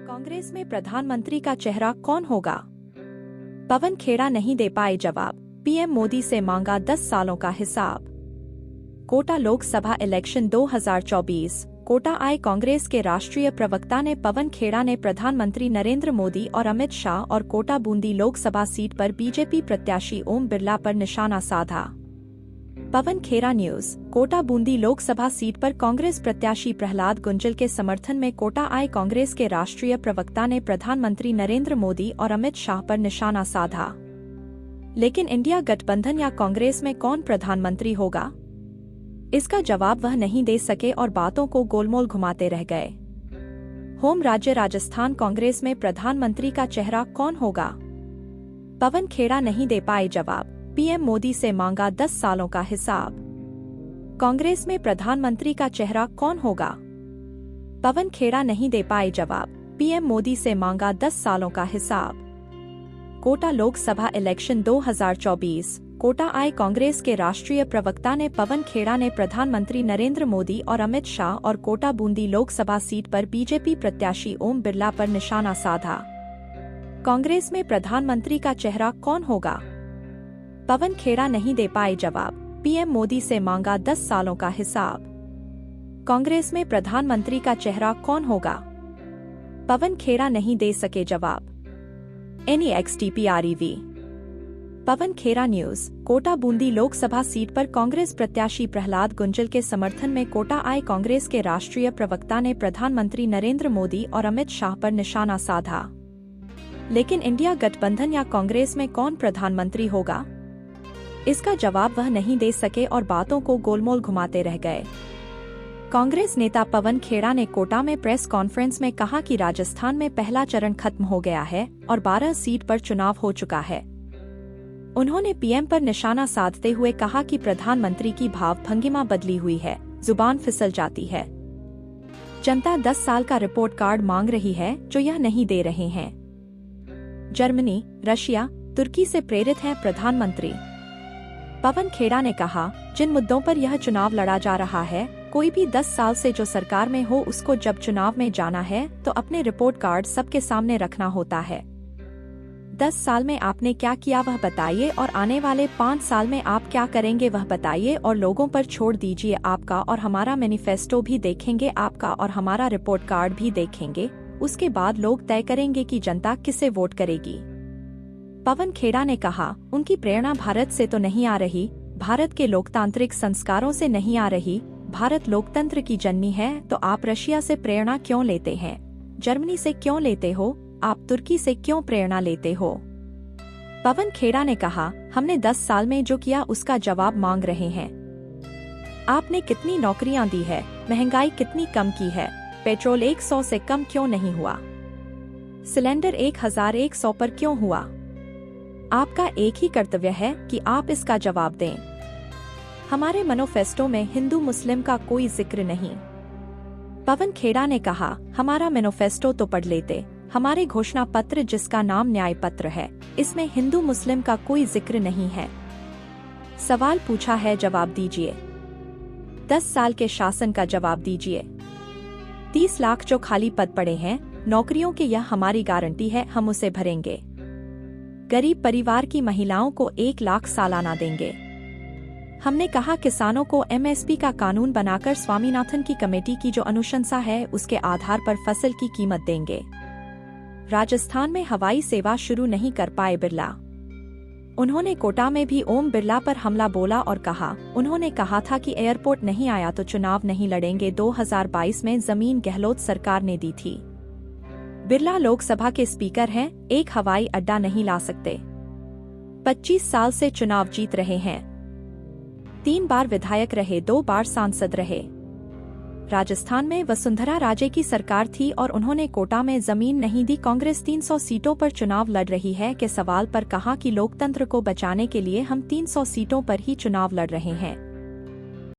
कांग्रेस में प्रधानमंत्री का चेहरा कौन होगा? पवन खेड़ा नहीं दे पाए जवाब, पीएम मोदी से मांगा 10 सालों का हिसाब। कोटा लोकसभा इलेक्शन 2024 कोटा आए कांग्रेस के राष्ट्रीय प्रवक्ता ने पवन खेड़ा ने प्रधानमंत्री नरेंद्र मोदी और अमित शाह और कोटा बूंदी लोकसभा सीट पर बीजेपी प्रत्याशी ओम बिरला पर निशाना साधा। पवन खेड़ा न्यूज। कोटा बूंदी लोकसभा सीट पर कांग्रेस प्रत्याशी प्रहलाद गुंजल के समर्थन में कोटा आए कांग्रेस के राष्ट्रीय प्रवक्ता ने प्रधानमंत्री नरेंद्र मोदी और अमित शाह पर निशाना साधा। लेकिन इंडिया गठबंधन या कांग्रेस में कौन प्रधानमंत्री होगा, इसका जवाब वह नहीं दे सके और बातों को गोलमोल घुमाते रह गए। होम राज्य राजस्थान कांग्रेस में प्रधानमंत्री का चेहरा कौन होगा? पवन खेड़ा नहीं दे पाए जवाब, पीएम मोदी से मांगा 10 सालों का हिसाब। कांग्रेस में प्रधानमंत्री का चेहरा कौन होगा? पवन खेड़ा नहीं दे पाए जवाब, पीएम मोदी से मांगा 10 सालों का हिसाब। कोटा लोकसभा इलेक्शन 2024 कोटा आए कांग्रेस के राष्ट्रीय प्रवक्ता ने पवन खेड़ा ने प्रधानमंत्री नरेंद्र मोदी और अमित शाह और कोटा बूंदी लोकसभा सीट पर बीजेपी प्रत्याशी ओम बिरला पर निशाना साधा। कांग्रेस में प्रधानमंत्री का चेहरा कौन होगा? पवन खेड़ा नहीं दे पाए जवाब, पीएम मोदी से मांगा 10 सालों का हिसाब। कांग्रेस में प्रधानमंत्री का चेहरा कौन होगा? पवन खेड़ा नहीं दे सके जवाब। NEXTPREV। Pawan Khera news. Kota Bundi Lok Sabha seat पर कांग्रेस प्रत्याशी प्रहलाद गुंजल के समर्थन में कोटा आए कांग्रेस के राष्ट्रीय प्रवक्ता ने प्रधानमंत्री नरेंद्र मोदी और अमित शाह पर निशाना साधा। लेकिन इंडिया गठबंधन या कांग्रेस में कौन प्रधानमंत्री होगा, इसका जवाब वह नहीं दे सके और बातों को गोलमोल घुमाते रह गए। कांग्रेस नेता पवन खेड़ा ने कोटा में प्रेस कॉन्फ्रेंस में कहा कि राजस्थान में पहला चरण खत्म हो गया है और 12 सीट पर चुनाव हो चुका है। उन्होंने पीएम पर निशाना साधते हुए कहा कि प्रधानमंत्री की भाव-भंगिमा बदली हुई है, जुबान फिसल जाती है। जनता 10 साल का रिपोर्ट कार्ड मांग रही है जो यह नहीं दे रहे हैं। जर्मनी, रशिया, तुर्की से प्रेरित है प्रधानमंत्री। पवन खेड़ा ने कहा, जिन मुद्दों पर यह चुनाव लड़ा जा रहा है, कोई भी 10 साल से जो सरकार में हो उसको जब चुनाव में जाना है तो अपने रिपोर्ट कार्ड सबके सामने रखना होता है। 10 साल में आपने क्या किया वह बताइए और आने वाले 5 साल में आप क्या करेंगे वह बताइए और लोगों पर छोड़ दीजिए। आपका और हमारा मैनिफेस्टो भी देखेंगे, आपका और हमारा रिपोर्ट कार्ड भी देखेंगे, उसके बाद लोग तय करेंगे कि जनता किसे वोट करेगी। पवन खेड़ा ने कहा, उनकी प्रेरणा भारत से तो नहीं आ रही, भारत के लोकतांत्रिक संस्कारों से नहीं आ रही। भारत लोकतंत्र की जननी है तो आप रशिया से प्रेरणा क्यों लेते हैं, जर्मनी से क्यों लेते हो, आप तुर्की से क्यों प्रेरणा लेते हो? पवन खेड़ा ने कहा, हमने 10 साल में जो किया उसका जवाब मांग रहे हैं। आपने कितनी नौकरियां दी है, महंगाई कितनी कम की है, पेट्रोल 100 से कम क्यों नहीं हुआ, सिलेंडर 1100 पर क्यों हुआ? आपका एक ही कर्तव्य है कि आप इसका जवाब दें। हमारे मैनिफेस्टो में हिंदू मुस्लिम का कोई जिक्र नहीं। पवन खेड़ा ने कहा, हमारा मैनिफेस्टो तो पढ़ लेते, हमारे घोषणा पत्र जिसका नाम न्याय पत्र है, इसमें हिंदू मुस्लिम का कोई जिक्र नहीं है। सवाल पूछा है, जवाब दीजिए। 10 साल के शासन का जवाब दीजिए। 30 लाख जो खाली पद पड़े हैं नौकरियों के, यह हमारी गारंटी है, हम उसे भरेंगे। गरीब परिवार की महिलाओं को 1 लाख सालाना देंगे। हमने कहा, किसानों को MSP का कानून बनाकर स्वामीनाथन की कमेटी की जो अनुशंसा है उसके आधार पर फसल की कीमत देंगे। राजस्थान में हवाई सेवा शुरू नहीं कर पाए बिरला। उन्होंने कोटा में भी ओम बिरला पर हमला बोला और कहा, उन्होंने कहा था कि एयरपोर्ट नहीं आया तो चुनाव नहीं लड़ेंगे। 2022 में जमीन गहलोत सरकार ने दी थी। बिरला लोकसभा के स्पीकर हैं, एक हवाई अड्डा नहीं ला सकते। 25 साल से चुनाव जीत रहे हैं, 3 बार विधायक रहे, 2 बार सांसद रहे। राजस्थान में वसुंधरा राजे की सरकार थी और उन्होंने कोटा में जमीन नहीं दी। कांग्रेस 300 सीटों पर चुनाव लड़ रही है के सवाल पर कहा कि लोकतंत्र को बचाने के लिए हम 300 सीटों पर ही चुनाव लड़ रहे हैं।